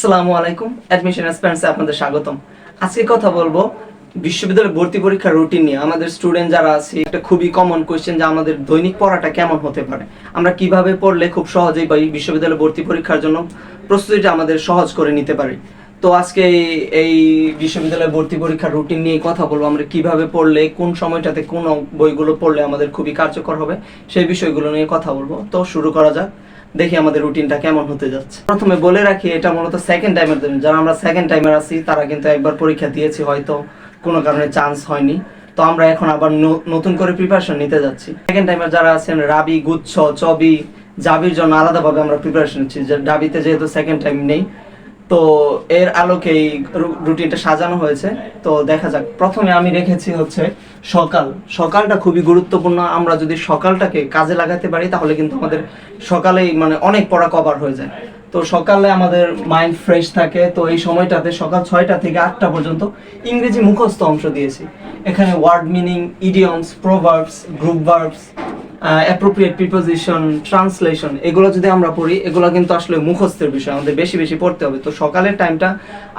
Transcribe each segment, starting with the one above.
আসসালামু আলাইকুম, অ্যাডমিশন অ্যাসপিরেন্টসে আপনাদের স্বাগতম। আজকে কথা বলবো বিশ্ববিদ্যালয়ের ভর্তি পরীক্ষার রুটিন নিয়ে। আমাদের স্টুডেন্ট যারা আছে, একটা খুবই কমন কোয়েশ্চেন যে আমাদের দৈনিক পড়াটা কেমন হতে পারে, আমরা কিভাবে পড়লে খুব সহজেই বিশ্ববিদ্যালয়ের ভর্তি পরীক্ষার জন্য প্রস্তুতিটা আমাদের সহজ করে নিতে পারি। তো আজকে এই বিশ্ববিদ্যালয়ের ভর্তি পরীক্ষার রুটিন নিয়ে কথা বলবো। আমরা কিভাবে পড়লে, কোন সময়টাতে কোন বইগুলো পড়লে আমাদের খুবই কার্যকর হবে, সেই বিষয়গুলো নিয়ে কথা বলবো। তো শুরু করা যাক, দেখি আমাদের রুটিনটা কেমন হতে যাচ্ছে। প্রথমে বলে রাখি, এটা মূলত সেকেন্ড টাইমের জন্য। যারা আমরা সেকেন্ড টাইমার আছি তারা কিন্তু একবার পরীক্ষা দিয়েছি, হয়তো কোনো কারণে চান্স হয়নি, তো আমরা এখন আবার নতুন করে প্রিপারেশন নিতে যাচ্ছি। সেকেন্ড টাইমার যারা আছেন, রাবি, গুচ্ছ, চবি, জাবির জন্য আলাদাভাবে আমরা প্রিপারেশন নিচ্ছি। যে ডাবিতে যেহেতু সেকেন্ড টাইম নেই, তো এর আলোকে এই রুটিনটা সাজানো হয়েছে। তো দেখা যাক, প্রথমে আমি রেখেছি হচ্ছে সকালটা খুবই গুরুত্বপূর্ণ। আমরা যদি সকালটাকে কাজে লাগাতে পারি তাহলে কিন্তু আমাদের সকালেই অনেক পড়া কভার হয়ে যায়। তো সকালে আমাদের মাইন্ড ফ্রেশ থাকে। তো এই সময়টাতে সকাল 6টা থেকে 8টা পর্যন্ত ইংরেজি মুখস্থ অংশ দিয়েছি। এখানে word meaning, idioms, proverbs, group verbs, appropriate preposition, translation, এগুলো যদি আমরা পড়ি, এগুলো কিন্তু আসলে মুখস্থের বিষয়, আমাদের বেশি বেশি পড়তে হবে। তো সকালের টাইমটা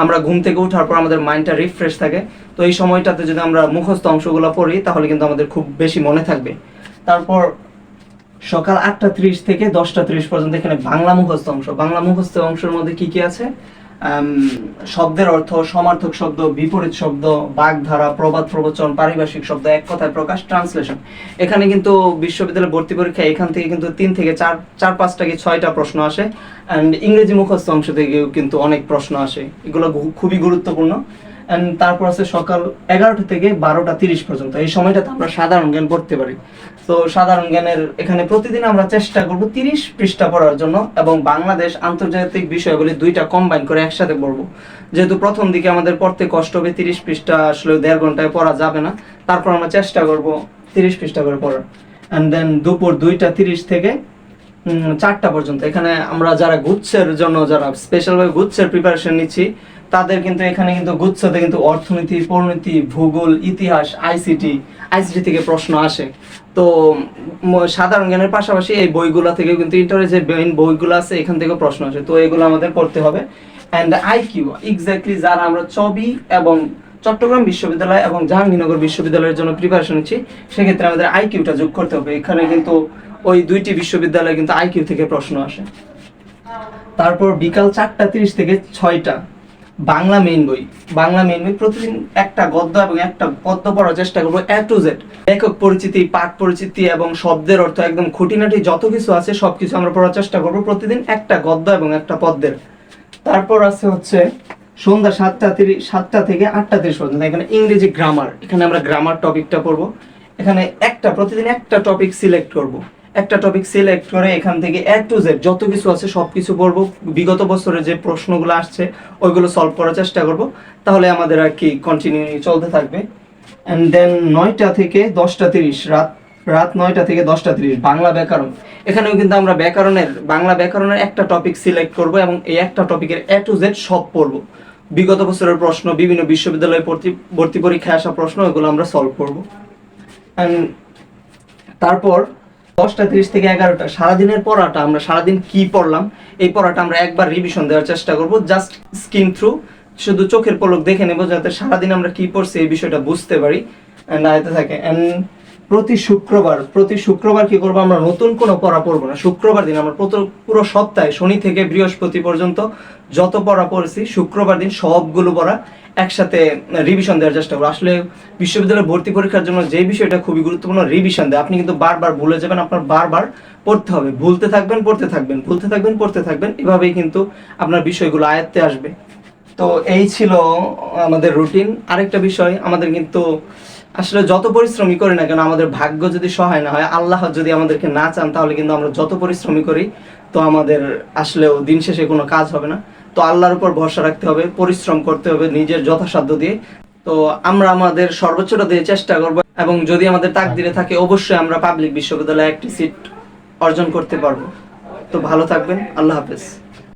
আমরা ঘুম থেকে ওঠার পর আমাদের মাইন্ডটা রিফ্রেশ থাকে। তো এই সময়টাতে যদি আমরা মুখস্থ অংশগুলো পড়ি তাহলে কিন্তু আমাদের খুব বেশি মনে থাকবে। তারপর সকাল 8টা 30 থেকে 10টা 30 পর্যন্ত এখানে বাংলা মুখস্থ অংশ। বাংলা মুখস্থ অংশের মধ্যে কি কি আছে? শব্দের অর্থ, সমার্থক শব্দ, বিপরীত শব্দ, বাগধারা, প্রবাদ প্রবচন, পারিভাষিক শব্দ, এক কথায় প্রকাশ, ট্রান্সলেশন। এখানে কিন্তু বিশ্ববিদ্যালয় ভর্তি পরীক্ষা এখান থেকে কিন্তু 3 থেকে 4 5টা কি 6টা প্রশ্ন আসে। অ্যান্ড ইংরেজি মুখস্থ অংশ থেকেও কিন্তু অনেক প্রশ্ন আসে, এগুলো খুবই গুরুত্বপূর্ণ। অ্যান্ড তারপর আছে সকাল 11টা থেকে 12টা 30 পর্যন্ত। এই সময়টাতে আমরা সাধারণ জ্ঞান পড়তে পারি। তো সাধারণ জ্ঞানের এখানে প্রতিদিন আমরা চেষ্টা করব 30 পৃষ্ঠা পড়ার জন্য, এবং বাংলাদেশ আন্তর্জাতিক বিষয়গুলি দুইটা কম্বাইন করে একসাথে পড়বো। যেহেতু প্রথম দিকে আমাদের পড়তে কষ্ট হবে, 30 পৃষ্ঠা আসলে 1.5 ঘন্টায় পড়া যাবে না, তারপর আমরা চেষ্টা করব 30 পৃষ্ঠা করে পড়ার। অ্যান্ড দেন দুপুর 2টা 30 থেকে 4টা পর্যন্ত এখানে আমরা যারা গুচ্ছের জন্য, যারা স্পেশালভাবে গুচ্ছের প্রিপারেশন নিচ্ছি, তাদের কিন্তু এখানে কিন্তু গুচ্ছতে কিন্তু অর্থনীতি, পরিণতি, ভূগোল, ইতিহাস, আইসিটি থেকে প্রশ্ন আসে। তো সাধারণ জ্ঞানের পাশাপাশি এই বইগুলো থেকে কিন্তু ইন্টারের যে মেইন বইগুলো আছে এখান থেকেও প্রশ্ন আসে। তো এগুলো আমাদের পড়তে হবে। অ্যান্ড আইকিউ এক্স্যাক্টলি যারা আমরা চবি এবং চট্টগ্রাম বিশ্ববিদ্যালয় এবং জাহাঙ্গীরনগর বিশ্ববিদ্যালয়ের জন্য প্রিপারেশন নিচ্ছি, সেক্ষেত্রে আমাদের আইকিউটা যোগ করতে হবে। এখানে কিন্তু ওই দুইটি বিশ্ববিদ্যালয়ে কিন্তু আইকিউ থেকে প্রশ্ন আসে। তারপর বিকাল 4টা 30 থেকে 6টা বাংলা মেইন বই। প্রতিদিন একটা গদ্য এবং একটা পদ্য পড়ার চেষ্টা করবো, A to Z। লেখক পরিচিতি, পাঠ পরিচিতি এবং শব্দের অর্থ, একদম খুঁটিনাটি যত কিছু আছে সবকিছু আমরা পড়ার চেষ্টা করবো, প্রতিদিন একটা গদ্য এবং একটা পদ্যের। তারপর আছে হচ্ছে সন্ধ্যা 7টা থেকে 8টা 30 পর্যন্ত এখানে ইংরেজি গ্রামার। এখানে আমরা গ্রামার টপিকটা পড়বো। এখানে প্রতিদিন একটা টপিক সিলেক্ট করব। একটা টপিক সিলেক্ট করে এখান থেকে A to Z যত কিছু আছে সবকিছু পড়বো। বিগত বছরে যে প্রশ্নগুলো আসছে ওইগুলো সলভ করার চেষ্টা করব, তাহলে আমাদের আর কি কন্টিনিউ চলতে থাকবে। অ্যান্ড দেন 9টা থেকে 10টা 30 রাত 9টা থেকে 10টা 30 বাংলা ব্যাকরণ। এখানেও কিন্তু আমরা বাংলা ব্যাকরণের একটা টপিক সিলেক্ট করব এবং এই একটা টপিকের A to Z সব পড়বো। বিগত বছরের প্রশ্ন, বিভিন্ন বিশ্ববিদ্যালয়ে ভর্তি পরীক্ষায় আসা প্রশ্ন, এগুলো আমরা সলভ করব। তারপর 10টা 30 থেকে 11টা সারাদিনের পড়াটা, আমরা সারাদিন কি পড়লাম এই পড়াটা আমরা একবার রিভিশন দেওয়ার চেষ্টা করব। জাস্ট স্কিম থ্রু, শুধু চোখের পলক দেখে নেব, যাতে সারাদিন আমরা কি পড়ছি এই বিষয়টা বুঝতে পারি না এতে থাকে। প্রতি শুক্রবার কি করবো, আমরা নতুন কোনো পড়া পড়বো না। শুক্রবার দিন আমরা পুরো সপ্তাহে শনি থেকে বৃহস্পতি পর্যন্ত যত পড়া পড়েছি, শুক্রবার দিন সবগুলো পড়া একসাথে রিভিশন দেওয়ার চেষ্টা করবো। আসলে বিশ্ববিদ্যালয়ে ভর্তি পরীক্ষার জন্য যে বিষয়টা খুবই গুরুত্বপূর্ণ, রিভিশন দেয়। আপনি কিন্তু বারবার ভুলে যাবেন, আপনার বারবার পড়তে হবে। ভুলতে থাকবেন, পড়তে থাকবেন, এভাবেই কিন্তু আপনার বিষয়গুলো আয়ত্তে আসবে। তো এই ছিল আমাদের রুটিন। আরেকটা বিষয়, আমাদের কিন্তু আসলে যত পরিশ্রমী করি না কেন, আমাদের ভাগ্য যদি সহায় না হয়, আল্লাহ যদি আমাদেরকে না চান, তাহলে কিন্তু আমরা যত পরিশ্রমী করি তো আমাদের আসলেও দিন শেষে কোনো কাজ হবে না। তো আল্লাহর উপর ভরসা রাখতে হবে, পরিশ্রম করতে হবে নিজের যথাসাধ্য দিয়ে। তো আমরা আমাদের সর্বোচ্চটা দিয়ে চেষ্টা করব, এবং যদি আমাদের তাকদিরে থাকে অবশ্যই আমরা পাবলিক বিশ্ববিদ্যালয়ে একটি সিট অর্জন করতে পারবো। তো ভালো থাকবেন, আল্লাহ হাফেজ।